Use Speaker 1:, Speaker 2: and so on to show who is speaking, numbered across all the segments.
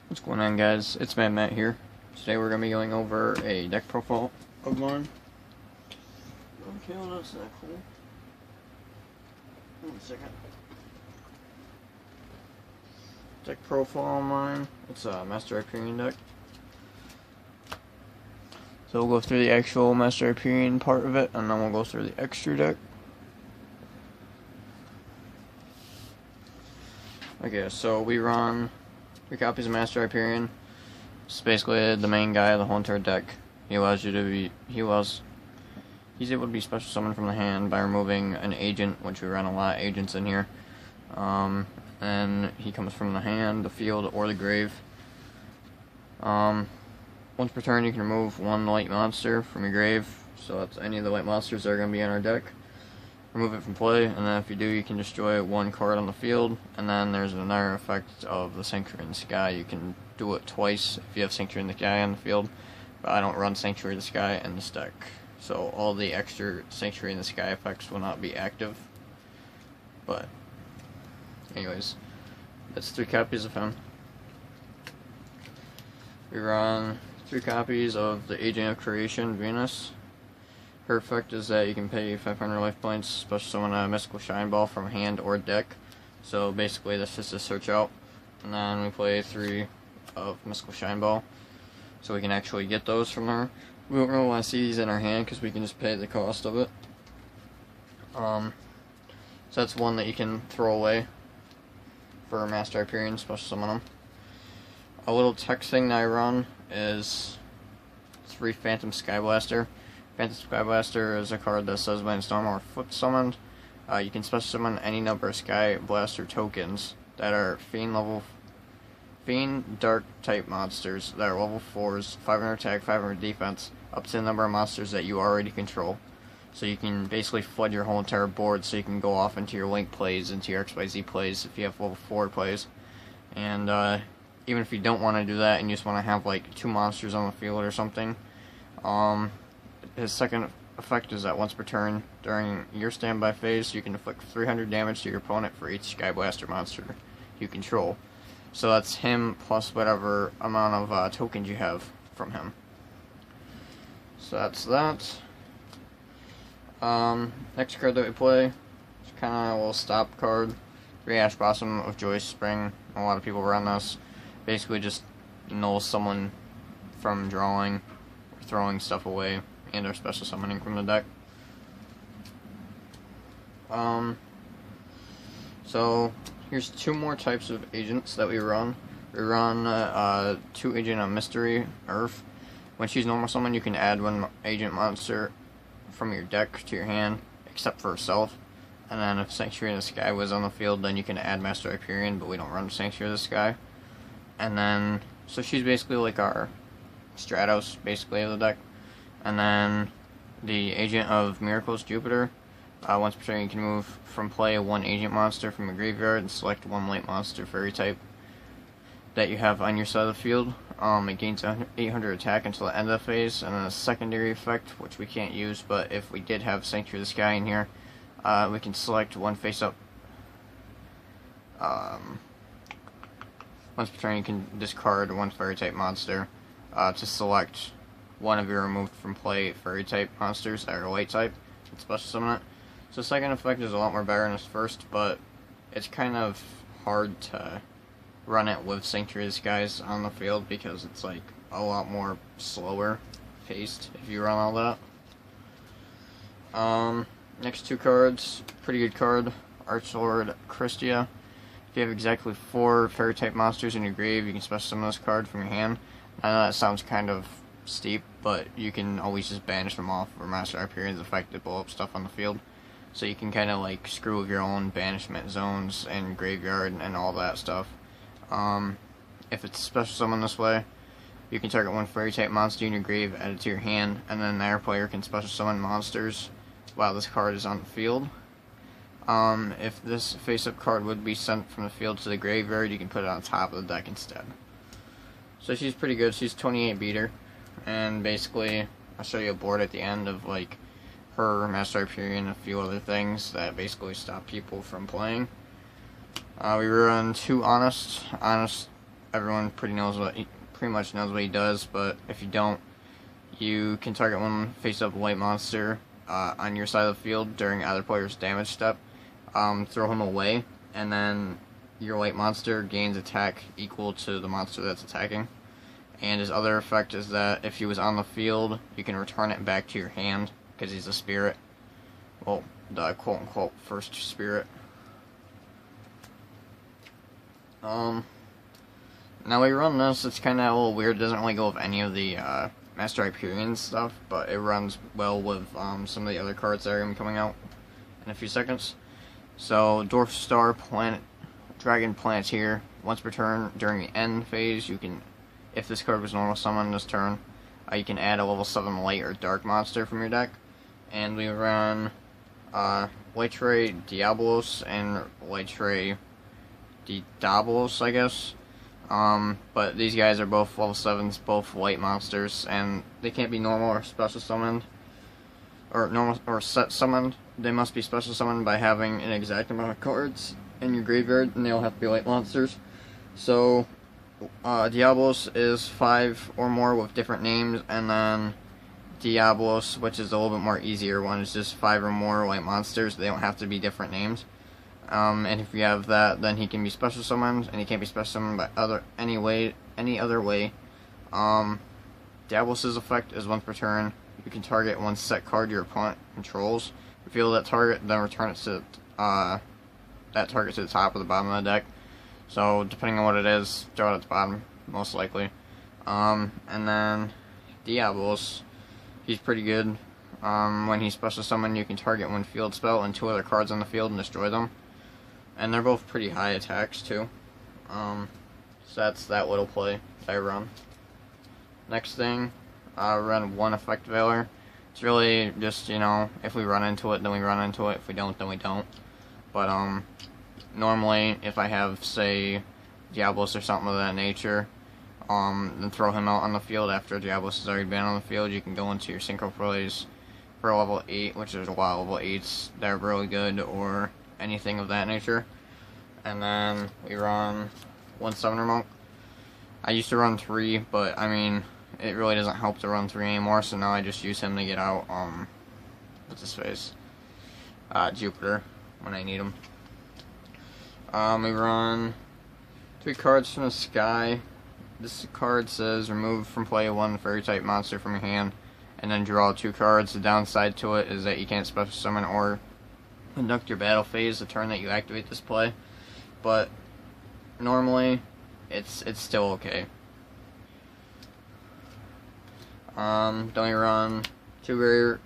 Speaker 1: What's going on, guys? It's Matt here. Today we're going to be going over a deck profile of mine. Okay, well that's not cool. One second. Deck profile of mine. It's a Master Hyperion deck. So we'll go through the actual Master Hyperion part of it, and then we'll go through the extra deck. Okay, so we run 3 copies of Master Hyperion. It's basically the main guy of the whole entire deck. He allows you to be, he's able to be special summoned from the hand by removing an agent, which we run a lot of agents in here. And he comes from the hand, the field, or the grave. Once per turn, you can remove 1 light monster from your grave. So that's any of the light monsters that are going to be in our deck. Remove it from play, and then if you do, you can destroy 1 card on the field. And then there's another effect of the Sanctuary in the Sky. You can do it twice if you have Sanctuary in the Sky on the field, but I don't run Sanctuary in the Sky in this deck, so all the extra Sanctuary in the Sky effects will not be active. But anyways, that's 3 copies of him. We run 3 copies of the Agent of Creation, Venus. Her effect is that you can pay 500 life points, special summon a Mystical Shine Ball from hand or deck. So basically this is to search out. And then we play 3 of Mystical Shine Ball, so we can actually get those from her. We don't really want to see these in our hand because we can just pay the cost of it. So that's one that you can throw away for Master Hyperion, special summon them. A little text thing that I run is 3 Phantom Skyblaster. Phantom Skyblaster is a card that says when it's normal or flip summoned, you can special summon any number of Skyblaster tokens that are Fiend Dark type monsters that are level 4s, 500 attack, 500 defense, up to the number of monsters that you already control. So you can basically flood your whole entire board, so you can go off into your Link plays, into your XYZ plays if you have level 4 plays. And even if you don't want to do that and you just want to have like 2 monsters on the field or something, his second effect is that once per turn during your standby phase, you can inflict 300 damage to your opponent for each Skyblaster monster you control. So that's him plus whatever amount of tokens you have from him. So that's that. Next card that we play is kind of a little stop card. 3 Ash Blossom of Joyous Spring. A lot of people run this. Basically just nulls someone from drawing or throwing stuff away, and or special summoning from the deck. So here's 2 more types of agents that we run. We run 2 Agent of Mystery, Earth. When she's normal summon, you can add 1 agent monster from your deck to your hand, except for herself. And then if Sanctuary in the Sky was on the field, then you can add Master Hyperion, but we don't run Sanctuary of the Sky. And then, so she's basically like our Stratos, basically, of the deck. And then the Agent of Miracles, Jupiter. Once per turn, you can move from play 1 agent monster from your graveyard and select 1 light monster fairy type that you have on your side of the field. It gains 800 attack until the end of the phase, and then a secondary effect, which we can't use, but if we did have Sanctuary of the Sky in here, we can select 1 face-up. Once per turn, you can discard 1 fairy type monster to select 1 of your removed from play fairy type monsters that are light type and special summon it. So second effect is a lot more better than this first, but it's kind of hard to run it with Sanctuary of the Skies on the field because it's like a lot more slower paced if you run all that. Next 2 cards, pretty good card. Archlord Christia. If you have exactly 4 fairy type monsters in your grave, you can special summon this card from your hand. I know that sounds kind of steep, but you can always just banish them off for Master Hyperion's effect to blow up stuff on the field. So you can kind of like screw with your own banishment zones and graveyard and all that stuff. If it's special summon this way, you can target 1 fairy type monster in your grave, add it to your hand, and then their player can special summon monsters while this card is on the field. If this face-up card would be sent from the field to the graveyard, you can put it on top of the deck instead. So she's pretty good. She's 28 beater, and basically I'll show you a board at the end of like her, Master Hyperion, and a few other things that basically stop people from playing. We run 2 Honest everyone pretty much knows what he does, but if you don't, you can target one face-up white monster on your side of the field during either player's damage step, throw him away, and then your white monster gains attack equal to the monster that's attacking. And his other effect is that if he was on the field, you can return it back to your hand, because he's a spirit. Well, the quote-unquote first spirit. Now we run this, it's kind of a little weird, it doesn't really go with any of the Master Hyperion stuff, but it runs well with some of the other cards that are going to be coming out in a few seconds. So, Dwarf Star Planet, Dragon Planeteer, once per turn during the end phase, you can, if this card was normal summon this turn, you can add a level 7 light or dark monster from your deck. And we run Lightre Diabolos and Lightre Diabolos, I guess. But these guys are both level 7s, both white monsters, and they can't be normal or special summoned, or normal or set summoned. They must be special summoned by having an exact amount of cards in your graveyard, and they all have to be white monsters. So, Diabolos is 5 or more with different names, and then Diabolos, which is a little bit more easier one, is just 5 or more white monsters. They don't have to be different names. And if you have that, then he can be special summoned, and he can't be special summoned by any other way. Diabolos' effect is once per turn. You can target one set card your opponent controls. Reveal that target, then return it to that target to the top or the bottom of the deck. So depending on what it is, throw it at the bottom, most likely. And then Diabolos, he's pretty good. When he's special summoned, you can target one field spell and 2 other cards on the field and destroy them. And they're both pretty high attacks too. So that's that little play that I run. Next thing, run 1 Effect Veiler. It's really just, you know, if we run into it, then we run into it. If we don't, then we don't. But normally, if I have, say, Diabolos or something of that nature, then throw him out on the field after Diabolos has already been on the field, you can go into your synchro plays for level 8, which there's a lot of level 8s that are really good, or anything of that nature. And then we run 1 Summoner Monk. I used to run 3, but I mean, it really doesn't help to run 3 anymore, so now I just use him to get out, what's his face? Jupiter, when I need him. We run 3 cards from the sky. This card says remove from play 1 fairy type monster from your hand, and then draw 2 cards. The downside to it is that you can't special summon or conduct your battle phase the turn that you activate this play, but normally it's still okay. Then we run 2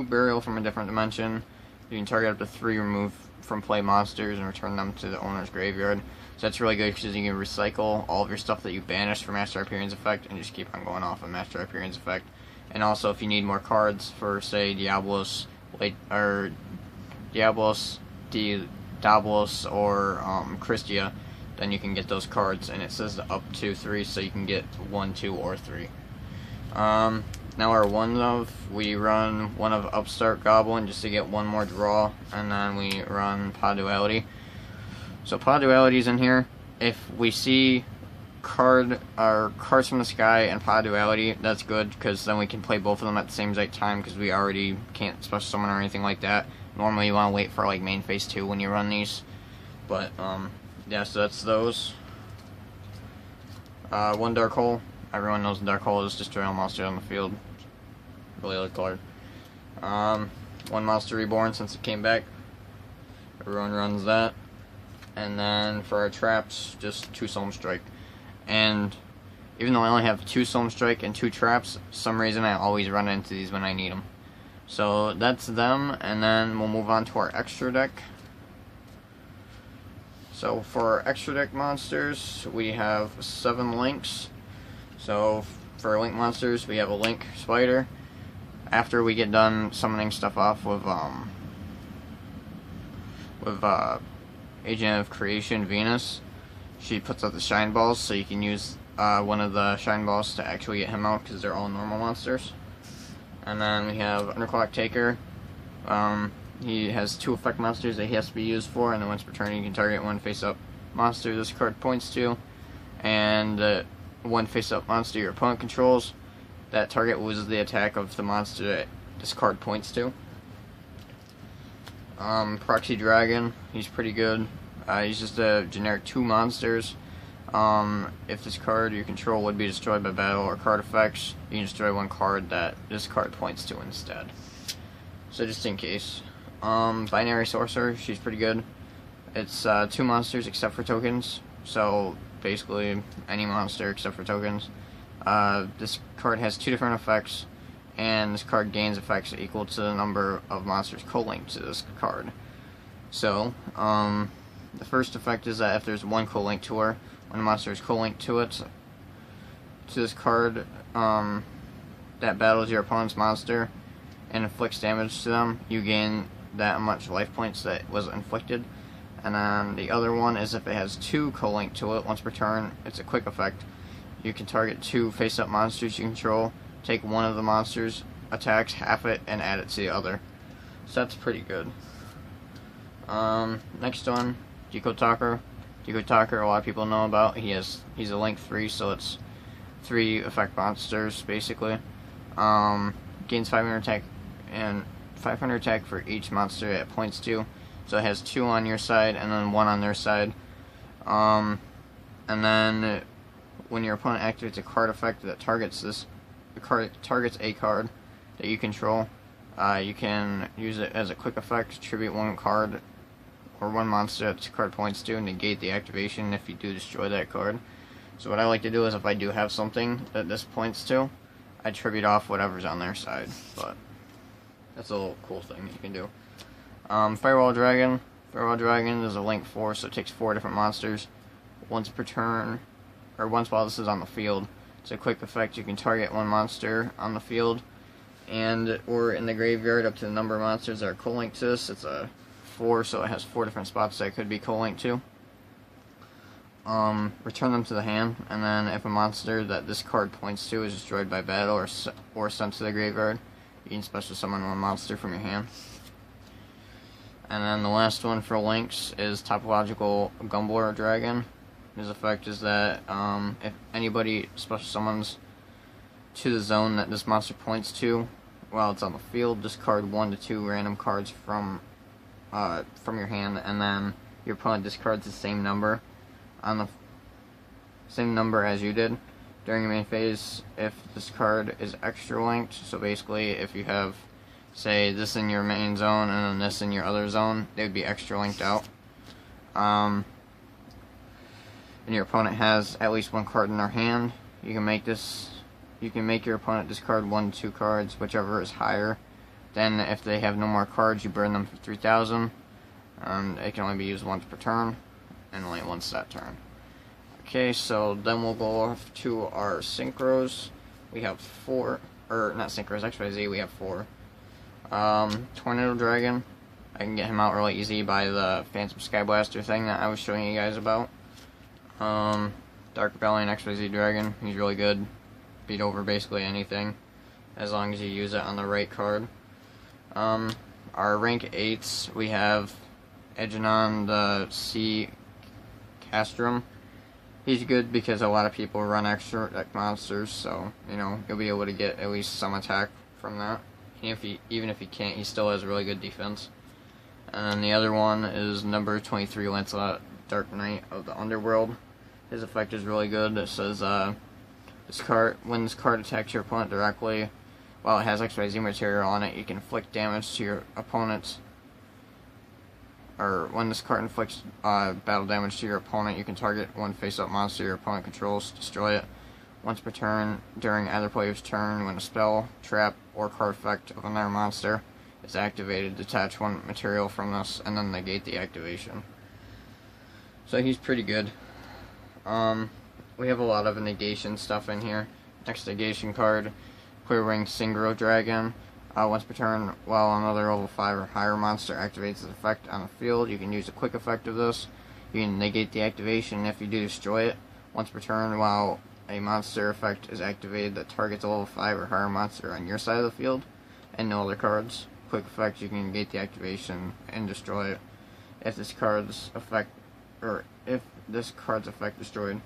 Speaker 1: burial from a different dimension. You can target up to 3 remove from play monsters and return them to the owner's graveyard. So that's really good because you can recycle all of your stuff that you banished from Master Hyperion's effect and just keep on going off of Master Hyperion's effect. And also, if you need more cards for, say, Diabolos, or Diabolos, or Christia, then you can get those cards, and it says up to 3, so you can get 1, 2, or 3. Now our 1 of, we run 1 of Upstart Goblin just to get 1 more draw, and then we run Pod Duality. So Pod Duality is in here. If we see cards from the sky and Pod Duality, that's good, because then we can play both of them at the same exact time, because we already can't special summon or anything like that. Normally you want to wait for like main phase 2 when you run these. But yeah, so that's those. 1 Dark Hole. Everyone knows Dark Hole is destroy all monsters on the field. Really good card. 1 Monster Reborn since it came back. Everyone runs that. And then for our traps, just 2 Solemn Strike. And even though I only have 2 Solemn Strike and 2 traps, for some reason I always run into these when I need them. So that's them, and then we'll move on to our extra deck. So for our extra deck monsters, we have 7 links. So for link monsters, we have a Link Spider. After we get done summoning stuff off with Agent of Creation Venus, she puts out the Shine Balls, so you can use one of the Shine Balls to actually get him out, because they're all normal monsters. And then we have Underclock Taker. He has 2 effect monsters that he has to be used for, and then once per turn you can target 1 face-up monster this card points to. and one face-up monster your opponent controls. That target loses the attack of the monster that this card points to. Proxy Dragon, he's pretty good. He's just a generic 2 monsters. If this card you control would be destroyed by battle or card effects, you can destroy one card that this card points to instead. So just in case. Binary Sorcerer, she's pretty good. It's 2 monsters except for tokens, so basically any monster except for tokens. This card has 2 different effects, and this card gains effects equal to the number of monsters co-linked to this card. So, the first effect is that if there's one co-link to her, when a monster is co-linked to it, to this card, that battles your opponent's monster and inflicts damage to them, you gain that much life points that was inflicted. And then the other one is if it has 2 co-linked to it, once per turn, it's a quick effect. You can target 2 face-up monsters you control, take one of the monsters' attacks, half it, and add it to the other. So that's pretty good. Next one, Deco Talker. Deco Talker, a lot of people know about. He's a link 3, so it's 3 effect monsters, basically. Gains 500 attack, and 500 attack for each monster it points to. So it has 2 on your side, and then 1 on their side. And then when your opponent activates a card effect that targets a card that you control, you can use it as a quick effect, tribute 1 card or 1 monster that the card points to, and negate the activation if you do destroy that card. So what I like to do is if I do have something that this points to, I tribute off whatever's on their side. But that's a little cool thing you can do. Firewall Dragon. Firewall Dragon is a link 4, so it takes 4 different monsters once per turn, or once while this is on the field. It's a quick effect. You can target 1 monster on the field and or in the graveyard up to the number of monsters that are co-linked to this. It's a 4, so it has 4 different spots that it could be co-linked to. Return them to the hand, and then if a monster that this card points to is destroyed by battle or sent to the graveyard, you can special summon 1 monster from your hand. And then the last one for links is Topological Gumbler Dragon. His effect is that if anybody special summons to the zone that this monster points to while it's on the field, discard 1 to 2 random cards from your hand, and then your opponent discards the same number as you did during your main phase. If this card is extra linked, so basically if you have, say, this in your main zone and then this in your other zone, they would be extra linked out. And your opponent has at least 1 card in their hand, you can make your opponent discard 1 to 2 cards, whichever is higher. Then if they have no more cards, you burn them for 3,000. It can only be used once per turn, and only once that turn. Okay, so then we'll go off to our synchros. We have 4, or not synchros, XYZ, we have 4. Tornado Dragon, I can get him out really easy by the Phantom Skyblaster thing that I was showing you guys about. Dark Rebellion XYZ Dragon, he's really good. Beat over basically anything, as long as you use it on the right card. Our rank 8s, we have Edgenon the Sea Castrum. He's good because a lot of people run extra deck monsters, so, you know, you'll be able to get at least some attack from that. Even if he can't, he still has really good defense. And then the other one is number 23, Lancelot, Dark Knight of the Underworld. His effect is really good. It says, when this card attacks your opponent directly, while it has XYZ material on it, you can inflict damage to your opponent's, or when this card inflicts battle damage to your opponent, you can target 1 face-up monster your opponent controls, destroy it once per turn during either player's turn. When a spell, trap, or card effect of another monster is activated, detach 1 material from this, and then negate the activation. So he's pretty good. We have a lot of negation stuff in here. Next negation card, Clear Winged Synchro Dragon. Once per turn, while another level 5 or higher monster activates its effect on the field, you can use a quick effect of this. You can negate the activation if you do destroy it. Once per turn, while a monster effect is activated that targets a level 5 or higher monster on your side of the field, and no other cards. Quick effect, you can negate the activation and destroy it. If this card's effect destroyed,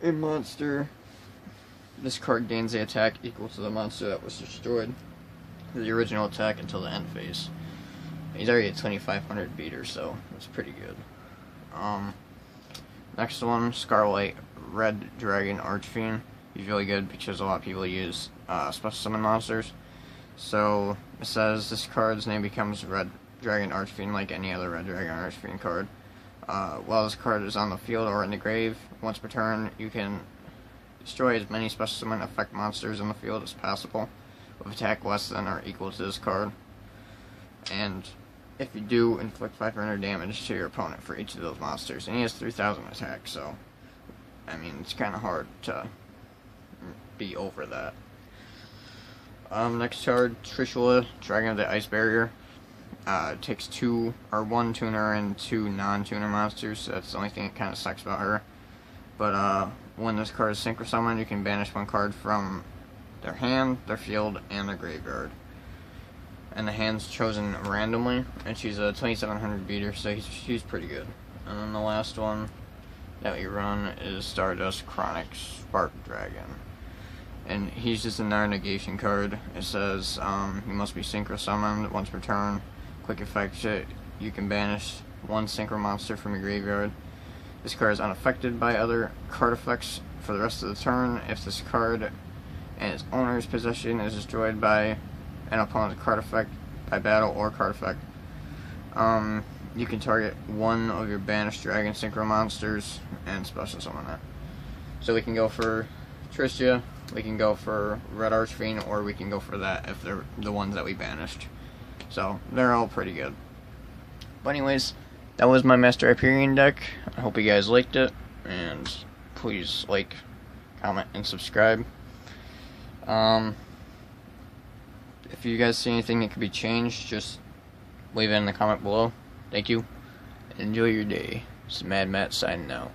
Speaker 1: a monster, this card gains the attack equal to the monster that was destroyed, the original attack until the end phase. He's already at 2500 beater, so that's pretty good. Next one, Scarlet Red Dragon Archfiend. He's really good because a lot of people use special summon monsters. So it says this card's name becomes Red Dragon Archfiend like any other Red Dragon Archfiend card. While this card is on the field or in the grave, once per turn, you can destroy as many special summon effect monsters in the field as possible with attack less than or equal to this card. And if you do, inflict 500 damage to your opponent for each of those monsters. And he has 3000 attack, so I mean, it's kind of hard to be over that. Next card, Trishula, Dragon of the Ice Barrier. Takes one tuner and 2 non-tuner monsters, so that's the only thing that kind of sucks about her. But when this card is synchro summoned, you can banish one card from their hand, their field, and their graveyard. And the hand's chosen randomly, and she's a 2700 beater, so she's pretty good. And then the last one that we run is Stardust Chronic Spark Dragon. And he's just another negation card. It says he must be synchro summoned once per turn. Quick effect, you can banish one synchro monster from your graveyard. This card is unaffected by other card effects for the rest of the turn. If this card and its owner's possession is destroyed by an opponent's card effect, by battle or card effect, you can target one of your banished dragon synchro monsters and special summon that. So we can go for Tristia, we can go for Red Archfiend, or we can go for that if they're the ones that we banished. So they're all pretty good. But anyways, that was my Master Hyperion deck. I hope you guys liked it, and please like, comment, and subscribe. If you guys see anything that could be changed, just leave it in the comment below. Thank you, and enjoy your day. This is Mad Matt signing out.